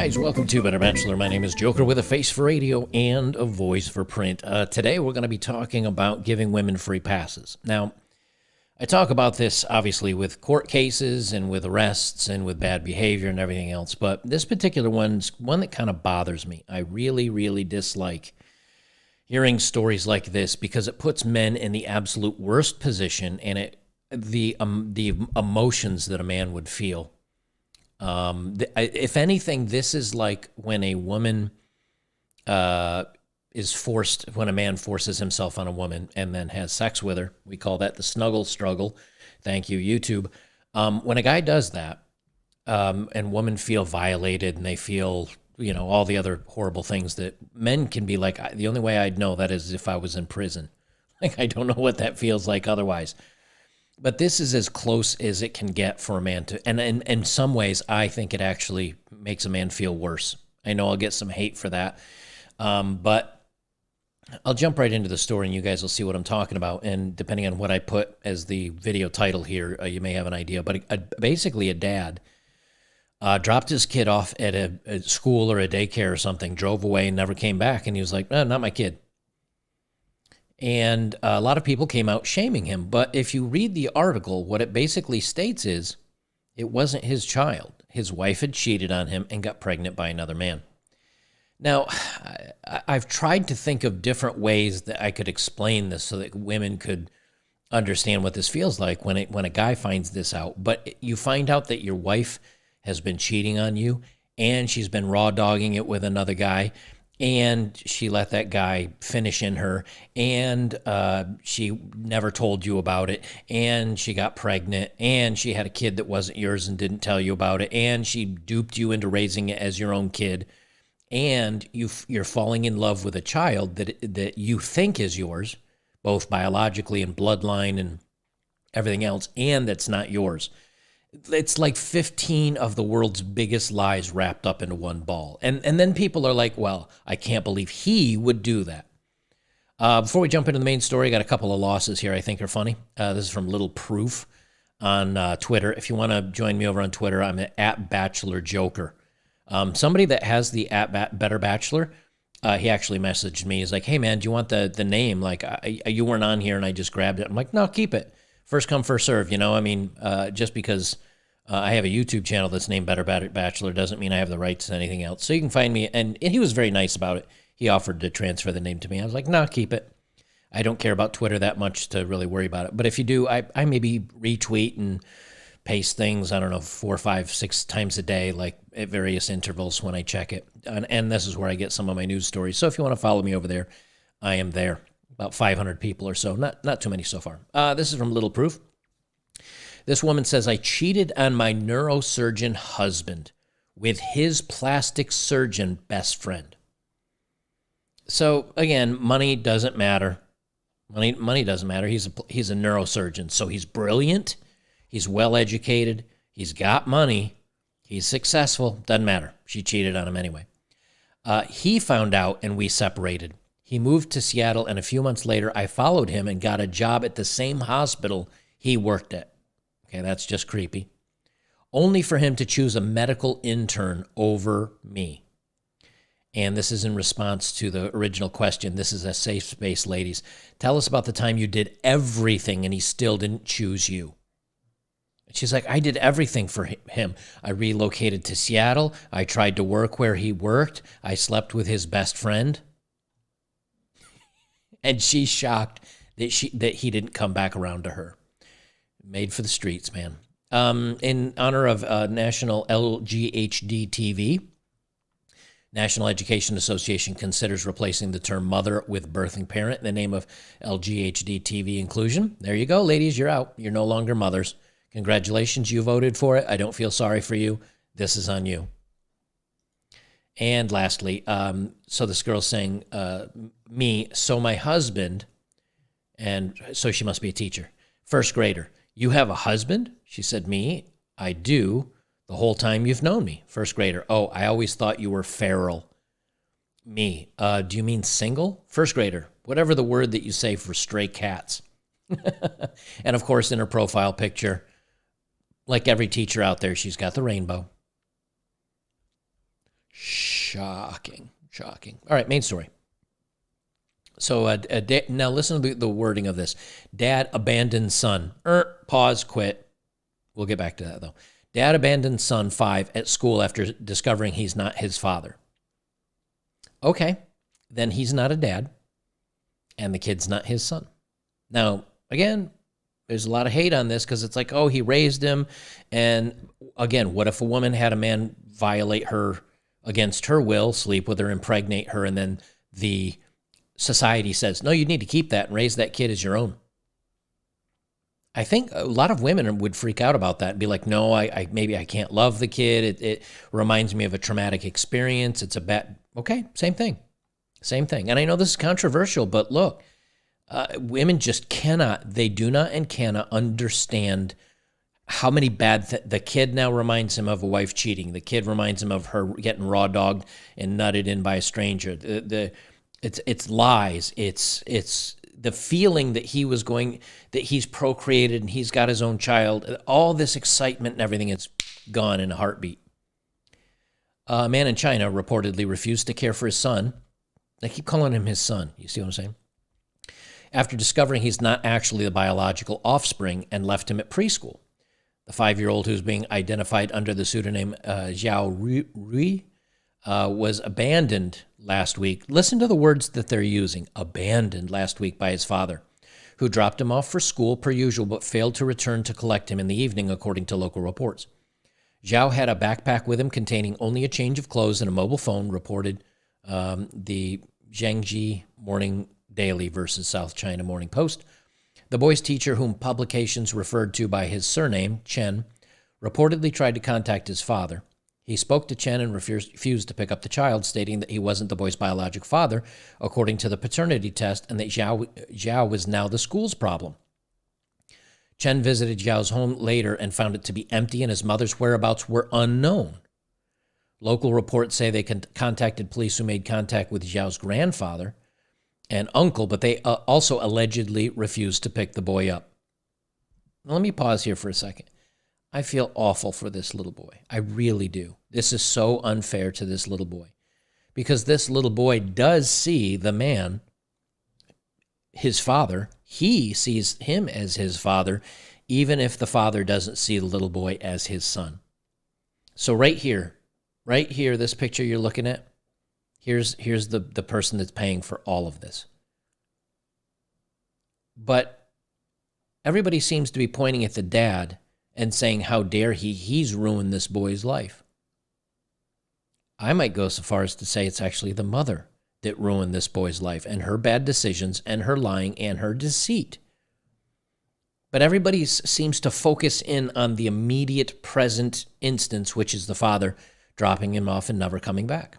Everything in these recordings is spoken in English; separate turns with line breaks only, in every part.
guys, welcome to Better Bachelor. My name is Joker with a face for radio and a voice for print. Today we're going to be talking about giving women free passes. Now, I talk about this obviously with court cases and with arrests and with bad behavior and everything else, but this particular one's one that kind of bothers me. I really, really dislike hearing stories like this because it puts men in the absolute worst position, and the emotions that a man would feel. If anything, this is like when a woman is forced, when a man forces himself on a woman and then has sex with her. We call that the snuggle struggle. Thank you, YouTube. When a guy does that, and women feel violated and they feel, all the other horrible things that men can be like, the only way I'd know that is if I was in prison. Like, I don't know what that feels like otherwise. But this is as close as it can get for a man to, and in some ways, I think it actually makes a man feel worse. I know I'll get some hate for that, but I'll jump right into the story, and you guys will see what I'm talking about. And depending on what I put as the video title here, you may have an idea. But basically, a dad dropped his kid off at a school or a daycare or something, drove away, and never came back. And he was like, not my kid. And a lot of people came out shaming him. But if you read the article, what it basically states is it wasn't his child. His wife had cheated on him and got pregnant by another man. Now, I've tried to think of different ways that I could explain this so that women could understand what this feels like when a guy finds this out. But you find out that your wife has been cheating on you, and she's been raw dogging it with another guy, and she let that guy finish in her, and she never told you about it, and she got pregnant, and she had a kid that wasn't yours and didn't tell you about it, and she duped you into raising it as your own kid, and you're falling in love with a child that you think is yours, both biologically and bloodline and everything else, and that's not yours. It's like 15 of the world's biggest lies wrapped up into one ball. And then people are like, well, I can't believe he would do that. Before we jump into the main story, I got a couple of losses here I think are funny. This is from Little Proof on Twitter. If you want to join me over on Twitter, I'm at Bachelor Joker. Somebody that has the at Better Bachelor, he actually messaged me. He's like, hey, man, do you want the name? Like, you weren't on here and I just grabbed it. I'm like, no, keep it. First come, first serve, just because I have a YouTube channel that's named Better Bachelor doesn't mean I have the rights to anything else. So you can find me, and he was very nice about it. He offered to transfer the name to me. I was like, no, keep it. I don't care about Twitter that much to really worry about it. But if you do, I maybe retweet and paste things, 4, 5, 6 times a day, like at various intervals when I check it. And this is where I get some of my news stories. So if you want to follow me over there, I am there. About 500 people or so, not too many so far. This is from Little Proof. This woman says, I cheated on my neurosurgeon husband with his plastic surgeon best friend. So again, money doesn't matter. Money doesn't matter. He's a neurosurgeon, so he's brilliant. He's well educated. He's got money. He's successful. Doesn't matter. She cheated on him anyway. He found out and we separated. He moved to Seattle, and a few months later, I followed him and got a job at the same hospital he worked at. Okay, that's just creepy. Only for him to choose a medical intern over me. And this is in response to the original question. This is a safe space, ladies. Tell us about the time you did everything and he still didn't choose you. She's like, I did everything for him. I relocated to Seattle. I tried to work where he worked. I slept with his best friend. And she's shocked that he didn't come back around to her. Made for the streets, man. In honor of National LGHD TV, National Education Association considers replacing the term mother with birthing parent in the name of LGHD TV inclusion. There you go, ladies. You're out. You're no longer mothers. Congratulations. You voted for it. I don't feel sorry for you. This is on you. And lastly, so this girl's saying, so my husband, and so she must be a teacher, first grader. You have a husband? She said, me? I do. The whole time you've known me. First grader. Oh, I always thought you were feral. Me. Do you mean single? First grader. Whatever the word that you say for stray cats. And of course, in her profile picture, like every teacher out there, she's got the rainbow. Shocking. All right, main story. So now listen to the wording of this. Dad abandons son. Pause, quit. We'll get back to that, though. Dad abandons son 5 at school after discovering he's not his father. Okay, then he's not a dad, and the kid's not his son. Now, again, there's a lot of hate on this because it's like, oh, he raised him. And again, what if a woman had a man violate her against her will, sleep with her, impregnate her, and then the society says, no, you need to keep that and raise that kid as your own? I think a lot of women would freak out about that and be like, no, maybe I can't love the kid. It reminds me of a traumatic experience. It's a bad, okay, same thing. And I know this is controversial, but look, women just they do not and cannot understand how many the kid now reminds him of a wife cheating. The kid reminds him of her getting raw dogged and nutted in by a stranger. It's lies. It's the feeling that he's procreated and he's got his own child. All this excitement and everything is gone in a heartbeat. A man in China reportedly refused to care for his son. They keep calling him his son. You see what I'm saying? After discovering he's not actually the biological offspring and left him at preschool. The 5-year-old, who's being identified under the pseudonym Zhao Rui, was abandoned last week. Listen to the words that they're using. Abandoned last week by his father, who dropped him off for school per usual but failed to return to collect him in the evening, according to local reports. Zhao had a backpack with him containing only a change of clothes and a mobile phone, reported the Jiangxi Morning Daily versus South China Morning Post. The boy's teacher, whom publications referred to by his surname, Chen, reportedly tried to contact his father. He spoke to Chen and refused to pick up the child, stating that he wasn't the boy's biological father, according to the paternity test, and that Zhao was now the school's problem. Chen visited Zhao's home later and found it to be empty, and his mother's whereabouts were unknown. Local reports say they contacted police, who made contact with Zhao's grandfather and uncle, but they also allegedly refused to pick the boy up. Now, let me pause here for a second. I feel awful for this little boy. I really do. This is so unfair to this little boy, because this little boy does see the man, his father. He sees him as his father, even if the father doesn't see the little boy as his son. So right here, this picture you're looking at, here's the person that's paying for all of this. But everybody seems to be pointing at the dad and saying, how dare he's ruined this boy's life. I might go so far as to say it's actually the mother that ruined this boy's life, and her bad decisions and her lying and her deceit. But everybody seems to focus in on the immediate present instance, which is the father dropping him off and never coming back.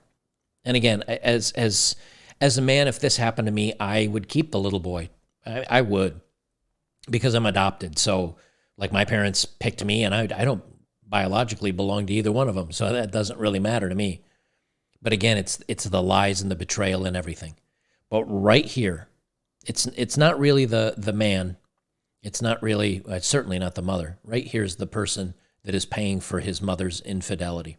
And again, as a man, if this happened to me, I would keep the little boy. I would, because I'm adopted. So, like, my parents picked me, and I don't biologically belong to either one of them, so that doesn't really matter to me. But again, it's the lies and the betrayal and everything. But right here, it's not really the man. It's not really, it's certainly not the mother. Right here is the person that is paying for his mother's infidelity.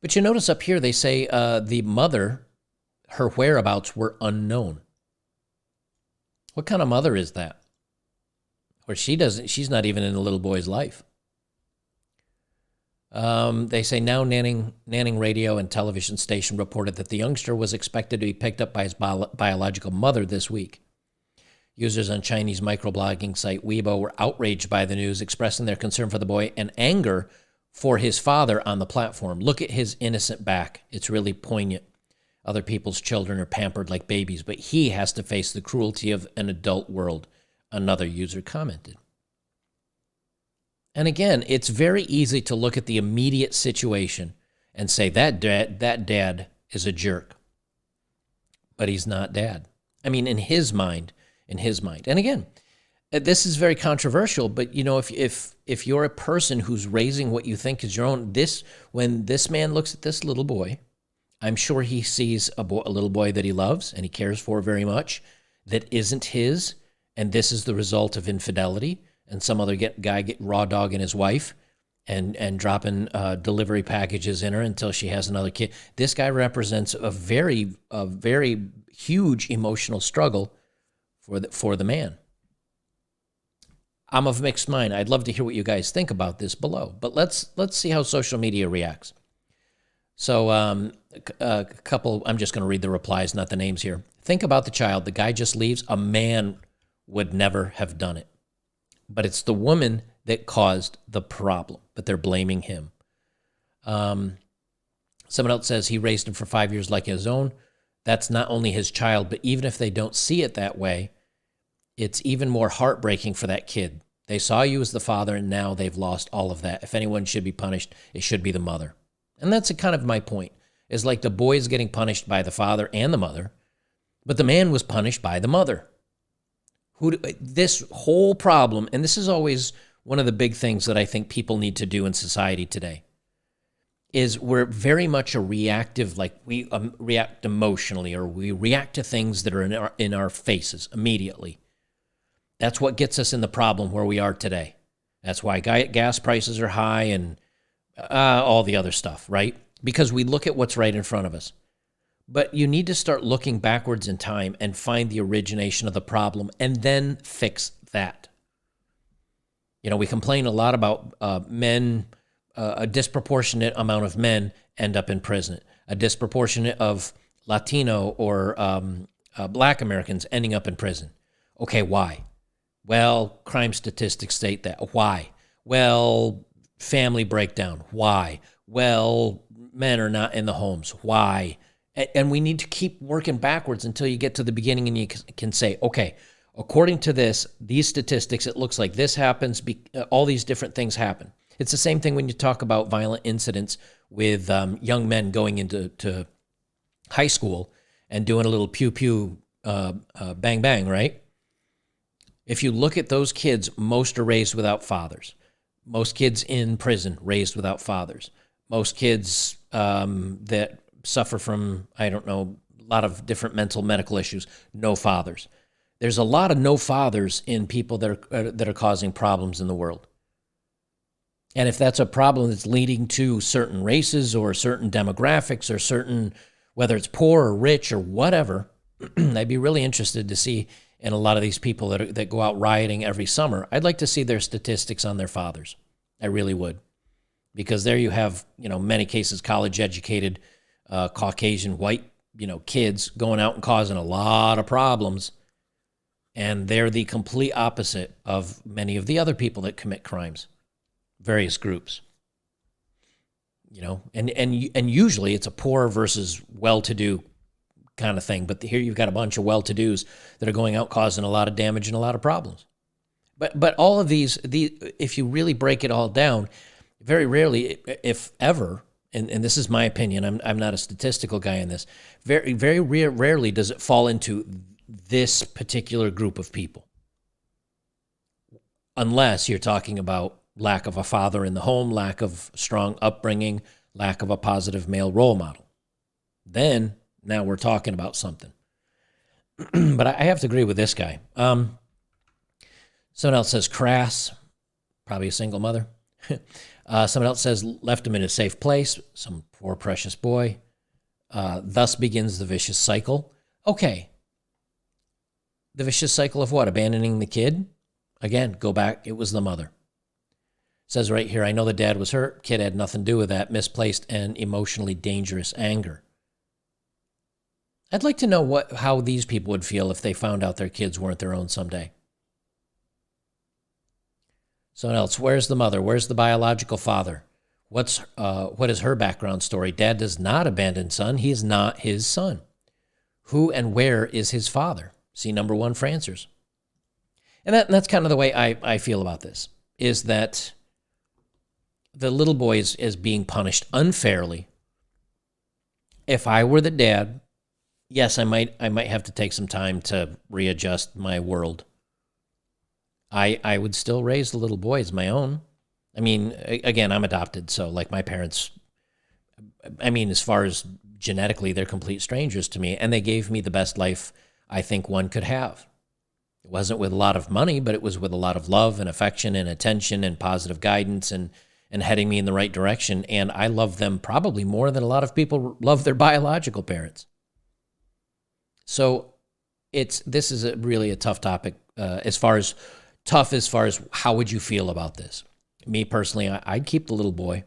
But you notice up here, they say the mother, her whereabouts were unknown. What kind of mother is that? Or she's not even in the little boy's life. They say Now Nanning radio and television station reported that the youngster was expected to be picked up by his biological mother this week. Users on Chinese microblogging site Weibo were outraged by the news, expressing their concern for the boy and anger for his father on the platform. Look at his innocent back. It's really poignant. Other people's children are pampered like babies, but he has to face the cruelty of an adult world, another user commented. And again, it's very easy to look at the immediate situation and say that dad is a jerk. But he's not dad. I mean, in his mind. And again, this is very controversial, but you know, if you're a person who's raising what you think is your own, when this man looks at this little boy, I'm sure he sees a little boy that he loves and he cares for very much, that isn't his, and this is the result of infidelity, and some other guy get raw dogging his wife, and dropping delivery packages in her until she has another kid. This guy represents a very huge emotional struggle for the man. I'm of mixed mind. I'd love to hear what you guys think about this below, but let's see how social media reacts. So a couple, I'm just going to read the replies, not the names here. Think about the child. The guy just leaves. A man would never have done it. But it's the woman that caused the problem, but they're blaming him. Someone else says he raised him for 5 years like his own. That's not only his child, but even if they don't see it that way, it's even more heartbreaking for that kid. They saw you as the father, and now they've lost all of that. If anyone should be punished, it should be the mother. And that's kind of my point, is like the boy is getting punished by the father and the mother, but the man was punished by the mother. This whole problem, and this is always one of the big things that I think people need to do in society today, is we're very much a reactive, like we react emotionally, or we react to things that are in our faces immediately. That's what gets us in the problem where we are today. That's why gas prices are high and all the other stuff, right? Because we look at what's right in front of us. But you need to start looking backwards in time and find the origination of the problem and then fix that. You know, we complain a lot about men, a disproportionate amount of men end up in prison, a disproportionate of Latino or Black Americans ending up in prison. Okay, why? Well, crime statistics state that. Why? Well, family breakdown. Why? Well, men are not in the homes. Why? And we need to keep working backwards until you get to the beginning and you can say, okay, according to these statistics, it looks like this happens, all these different things happen. It's the same thing when you talk about violent incidents with young men going into high school and doing a little pew-pew, bang-bang, right? If you look at those kids, most are raised without fathers. Most kids in prison raised without fathers. Most kids that suffer from, I don't know, a lot of different medical issues, no fathers. There's a lot of no fathers in people that are causing problems in the world. And if that's a problem that's leading to certain races or certain demographics or certain, whether it's poor or rich or whatever, I'd be really interested to see in a lot of these people that go out rioting every summer. I'd like to see their statistics on their fathers. I really would. Because there you have, many cases, college-educated, Caucasian, white, kids going out and causing a lot of problems. And they're the complete opposite of many of the other people that commit crimes, various groups. And usually it's a poor versus well-to-do kind of thing. But here you've got a bunch of well-to-dos that are going out causing a lot of damage and a lot of problems. But all of these, if you really break it all down, very rarely, if ever, and this is my opinion, I'm not a statistical guy in this, very, very rarely does it fall into this particular group of people. Unless you're talking about lack of a father in the home, lack of strong upbringing, lack of a positive male role model. Then, now we're talking about something. But I have to agree with this guy. Someone else says crass, probably a single mother. Someone else says left him in a safe place, some poor precious boy. Thus begins the vicious cycle. Okay. The vicious cycle of what? Abandoning the kid? Again, go back. It was the mother. It says right here, I know the dad was hurt. Kid had nothing to do with that. Misplaced and emotionally dangerous anger. I'd like to know how these people would feel if they found out their kids weren't their own someday. Someone else, where's the mother? Where's the biological father? What is her background story? Dad does not abandon son. He is not his son. Who and where is his father? See number 1 for answers. And that's kind of the way I feel about this, is that the little boy is being punished unfairly. If I were the dad, yes, I might have to take some time to readjust my world. I would still raise the little boy as my own. I mean, again, I'm adopted, so like my parents, as far as genetically, they're complete strangers to me, and they gave me the best life I think one could have. It wasn't with a lot of money, but it was with a lot of love and affection and attention and positive guidance and and heading me in the right direction. And I love them probably more than a lot of people love their biological parents. So this is really a tough topic as far as how would you feel about this? Me personally, I'd keep the little boy.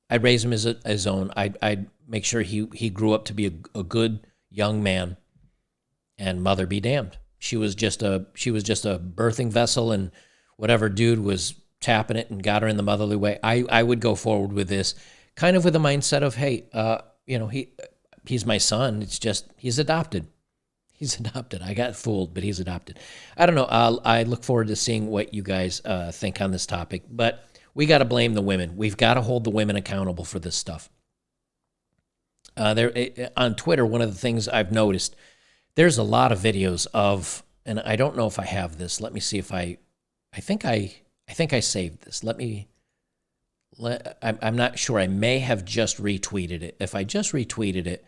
I'd raise him as his own. I'd make sure he grew up to be a good young man, and mother be damned. She was just a birthing vessel, and whatever dude was tapping it and got her in the motherly way. I would go forward with this kind of with a mindset of, hey, he's my son. It's just he's adopted. He's adopted. I got fooled, but he's adopted. I don't know. I look forward to seeing what you guys think on this topic, but we got to blame the women. We've got to hold the women accountable for this stuff. On Twitter, one of the things I've noticed, there's a lot of videos of, and I don't know if I have this. Let me see if I think I saved this. I'm not sure. I may have just retweeted it. If I just retweeted it,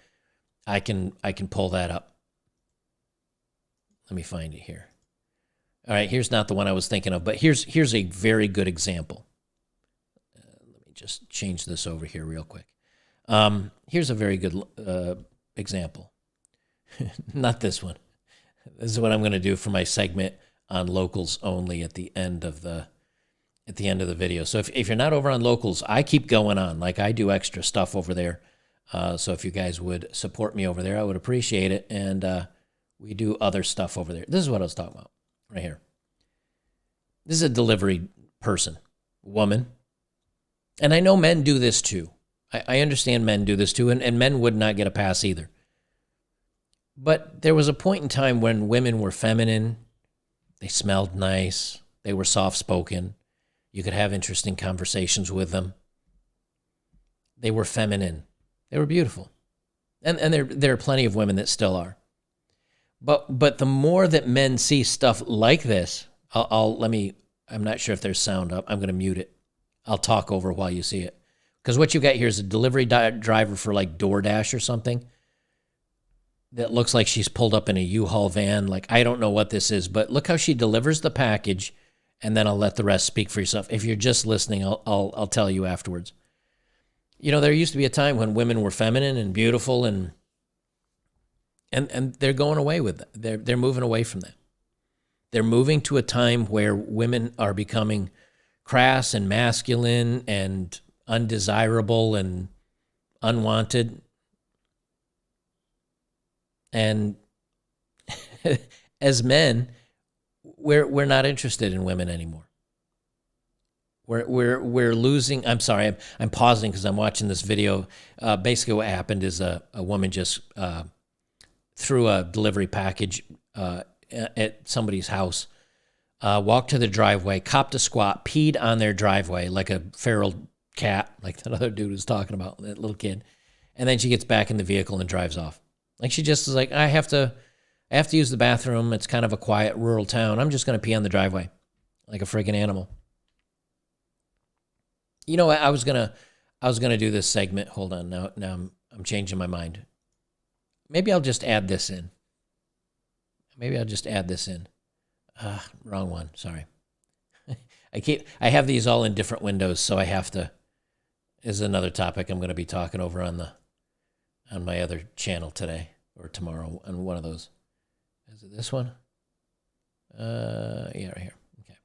I can pull that up. Let me find it here. All right, here's not the one I was thinking of, but here's a very good example. Let me just change this over here real quick. Here's a very good example. Not this one. This is what I'm going to do for my segment on locals only at the end of the video. So if you're not over on locals, I keep going on. Like, I do extra stuff over there. So if you guys would support me over there, I would appreciate it. And we do other stuff over there. This is what I was talking about right here. This is a delivery person, woman. And I know men do this too. I understand men do this too, and men would not get a pass either. But there was a point in time when women were feminine. They smelled nice. They were soft-spoken. You could have interesting conversations with them. They were feminine. They were beautiful. And there are plenty of women that still are. But the more that men see stuff like this, I'm not sure if there's sound up. I'm going to mute it. I'll talk over while you see it. Because what you got here is a delivery driver for like DoorDash or something that looks like she's pulled up in a U-Haul van. Like, I don't know what this is, but look how she delivers the package, and then I'll let the rest speak for yourself. If you're just listening, I'll tell you afterwards. You know, there used to be a time when women were feminine and beautiful, and they're going away with that. They're moving away from that. They're moving to a time where women are becoming crass and masculine and undesirable and unwanted. And as men, we're not interested in women anymore. We're losing. I'm sorry, I'm pausing because I'm watching this video. Basically, what happened is a woman just threw a delivery package at somebody's house, walked to the driveway, copped a squat, peed on their driveway like a feral cat, like that other dude was talking about, that little kid. And then she gets back in the vehicle and drives off. Like, she just is like, I have to use the bathroom. It's kind of a quiet rural town. I'm just going to pee on the driveway like a friggin' animal. You know what? I was gonna do this segment. Hold on. Now I'm changing my mind. Maybe I'll just add this in. Wrong one. Sorry. I have these all in different windows, so I have to. This is another topic I'm going to be talking over on my other channel today or tomorrow on one of those. Is it this one? Yeah, right here. Okay.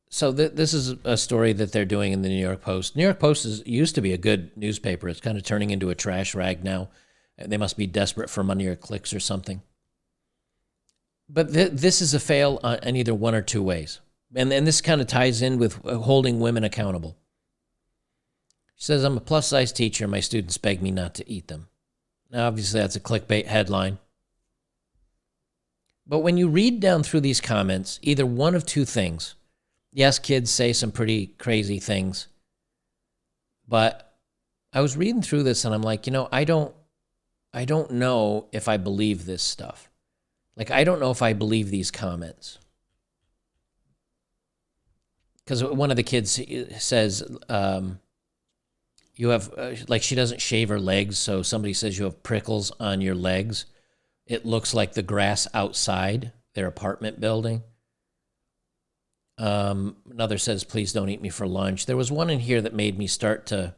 So this is a story that they're doing in the New York Post. New York Post used to be a good newspaper. It's kind of turning into a trash rag now. They must be desperate for money or clicks or something. But this is a fail in either one or two ways. And this kind of ties in with holding women accountable. She says, I'm a plus-size teacher. My students beg me not to eat them. Now, obviously, that's a clickbait headline. But when you read down through these comments, either one of two things. Yes, kids say some pretty crazy things. But I was reading through this, and I'm like, I don't know if I believe this stuff. Like, I don't know if I believe these comments. Because one of the kids says, you have, like, she doesn't shave her legs, so somebody says you have prickles on your legs. It looks like the grass outside their apartment building. Another says, please don't eat me for lunch. There was one in here that made me start to,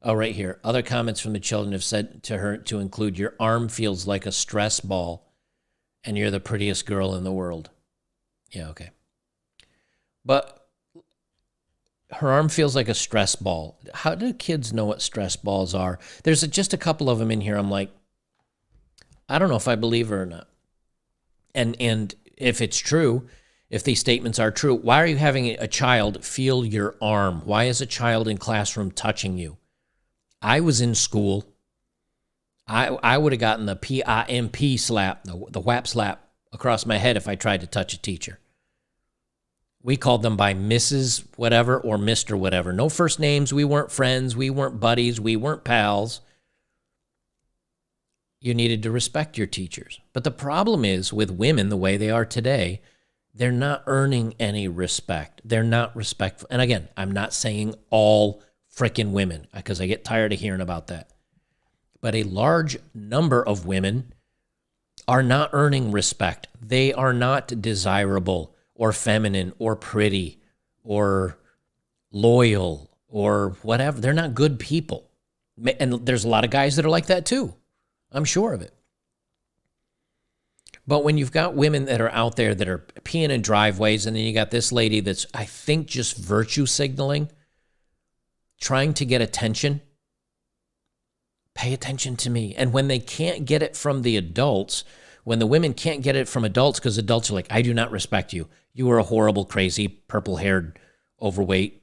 oh, right here. Other comments from the children have said to her to include, your arm feels like a stress ball and you're the prettiest girl in the world. Yeah, okay. But her arm feels like a stress ball. How do kids know what stress balls are? There's just a couple of them in here. I'm like, I don't know if I believe her or not. And if it's true, if these statements are true, why are you having a child feel your arm? Why is a child in classroom touching you? I was in school. I would have gotten the PIMP slap, the whap slap across my head if I tried to touch a teacher. We called them by Mrs. whatever or Mr. whatever. No first names. We weren't friends. We weren't buddies. We weren't pals. You needed to respect your teachers. But the problem is with women the way they are today, they're not earning any respect. They're not respectful. And again, I'm not saying all frickin' women because I get tired of hearing about that. But a large number of women are not earning respect. They are not desirable or feminine or pretty or loyal or whatever. They're not good people. And there's a lot of guys that are like that too. I'm sure of it. But when you've got women that are out there that are peeing in driveways, and then you got this lady that's, I think, just virtue signaling, trying to get attention, pay attention to me. And when they can't get it from the adults, when the women can't get it from adults because adults are like, I do not respect you. You are a horrible, crazy, purple-haired, overweight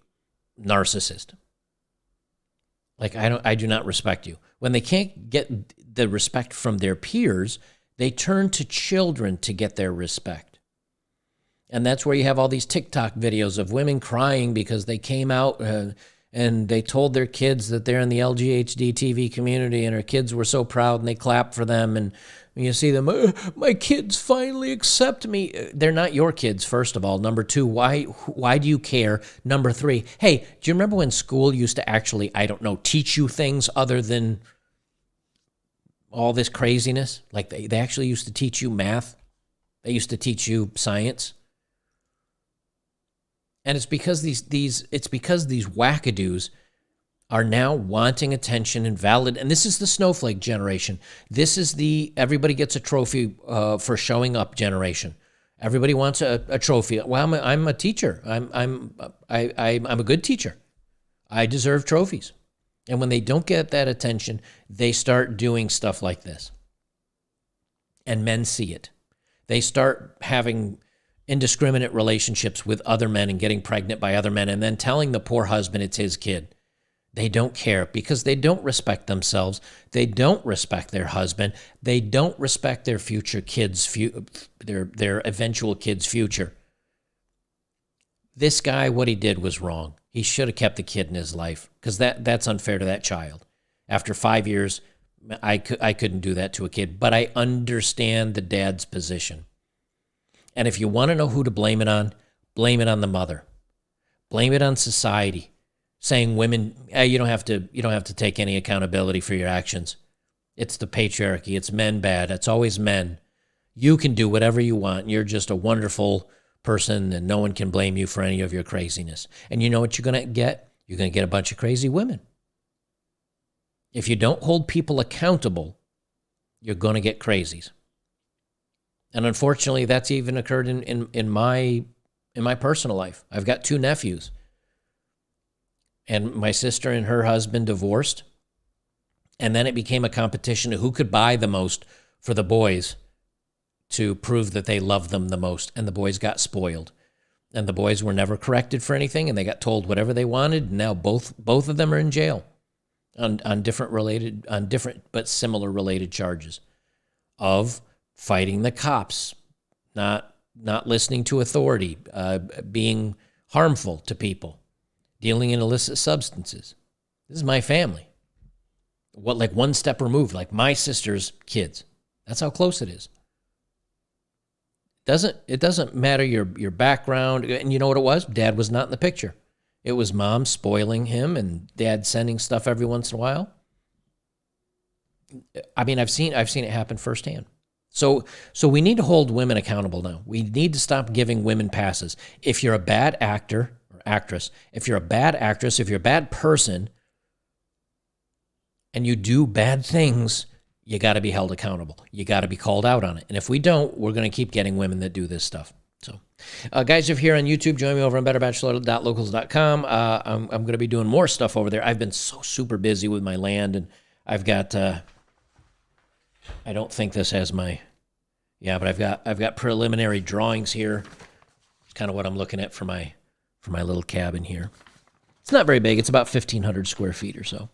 narcissist. Like, I do not respect you. When they can't get the respect from their peers, they turn to children to get their respect. And that's where you have all these TikTok videos of women crying because they came out and they told their kids that they're in the LGHD TV community, and her kids were so proud and they clapped for them. And you see them, my kids finally accept me. They're not your kids, first of all. Number two, why do you care? Number three, hey, do you remember when school used to actually, I don't know, teach you things other than all this craziness? Like they actually used to teach you math. They used to teach you science. And it's because these wackadoos are now wanting attention and valid. And this is the snowflake generation. This is the everybody gets a trophy for showing up generation. Everybody wants a trophy. Well, I'm a teacher. I'm a good teacher. I deserve trophies. And when they don't get that attention, they start doing stuff like this. And men see it. They start having indiscriminate relationships with other men and getting pregnant by other men and then telling the poor husband it's his kid. They don't care because they don't respect themselves. They don't respect their husband. They don't respect their future kids, their eventual kid's future. This guy, what he did was wrong. He should have kept the kid in his life because that's unfair to that child. After 5 years, I couldn't do that to a kid, but I understand the dad's position. And if you want to know who to blame it on the mother. Blame it on society, saying women, hey, you don't have to take any accountability for your actions. It's the patriarchy. It's men bad. It's always men. You can do whatever you want. You're just a wonderful person, and no one can blame you for any of your craziness. And you know what you're going to get? You're going to get a bunch of crazy women. If you don't hold people accountable, you're going to get crazies. And unfortunately, that's even occurred in my personal life. I've got 2 nephews. And my sister and her husband divorced. And then it became a competition of who could buy the most for the boys to prove that they loved them the most. And the boys got spoiled. And the boys were never corrected for anything, and they got told whatever they wanted. And now both of them are in jail on different but similar related charges of fighting the cops, not listening to authority, being harmful to people, dealing in illicit substances. This is my family. Like one step removed, like my sister's kids. That's how close it is. It doesn't matter your background. And you know what it was? Dad was not in the picture. It was mom spoiling him and dad sending stuff every once in a while. I mean, I've seen it happen firsthand. So we need to hold women accountable now. We need to stop giving women passes. If you're a bad actor or actress, if you're a bad actress, if you're a bad person, and you do bad things, you got to be held accountable. You got to be called out on it. And if we don't, we're going to keep getting women that do this stuff. So, guys, if you're here on YouTube, join me over on betterbachelor.locals.com. I'm going to be doing more stuff over there. I've been so super busy with my land, and I've got, I don't think this has my, yeah, but I've got preliminary drawings here. It's kind of what I'm looking at for my little cabin here. It's not very big. It's about 1,500 square feet or so.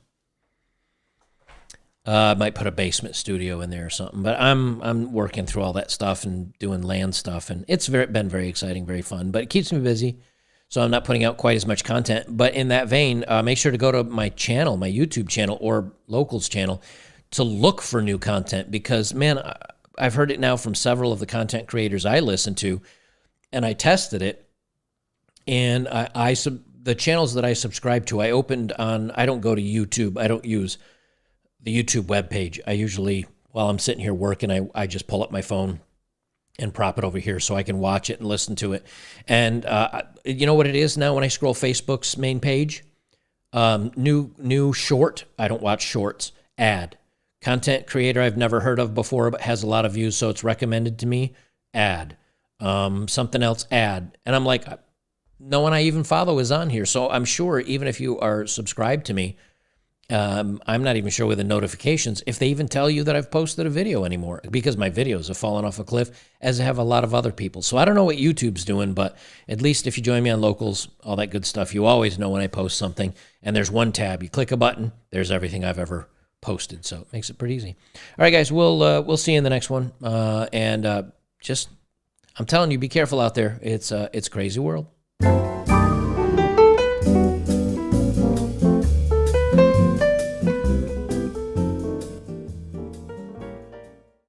I might put a basement studio in there or something, but I'm working through all that stuff and doing land stuff, and it's been very exciting, very fun, but it keeps me busy, so I'm not putting out quite as much content. But in that vein, make sure to go to my channel, my YouTube channel or Locals channel, to look for new content, because, man, I've heard it now from several of the content creators I listen to, and I tested it, and the channels that I subscribe to, I opened on, I don't go to YouTube, I don't use the YouTube webpage. I usually, while I'm sitting here working, I just pull up my phone and prop it over here so I can watch it and listen to it. And you know what it is now when I scroll Facebook's main page? New short. I don't watch shorts. Ad. Content creator I've never heard of before but has a lot of views, so it's recommended to me. Ad. Something else. Ad. And I'm like, no one I even follow is on here. So I'm sure even if you are subscribed to me, I'm not even sure with the notifications if they even tell you that I've posted a video anymore, because my videos have fallen off a cliff, as have a lot of other people. So I don't know what YouTube's doing, but at least if you join me on Locals, all that good stuff, you always know when I post something. And there's one tab. You click a button, there's everything I've ever posted. So it makes it pretty easy. All right, guys, we'll see you in the next one. I'm telling you, be careful out there. It's a crazy world.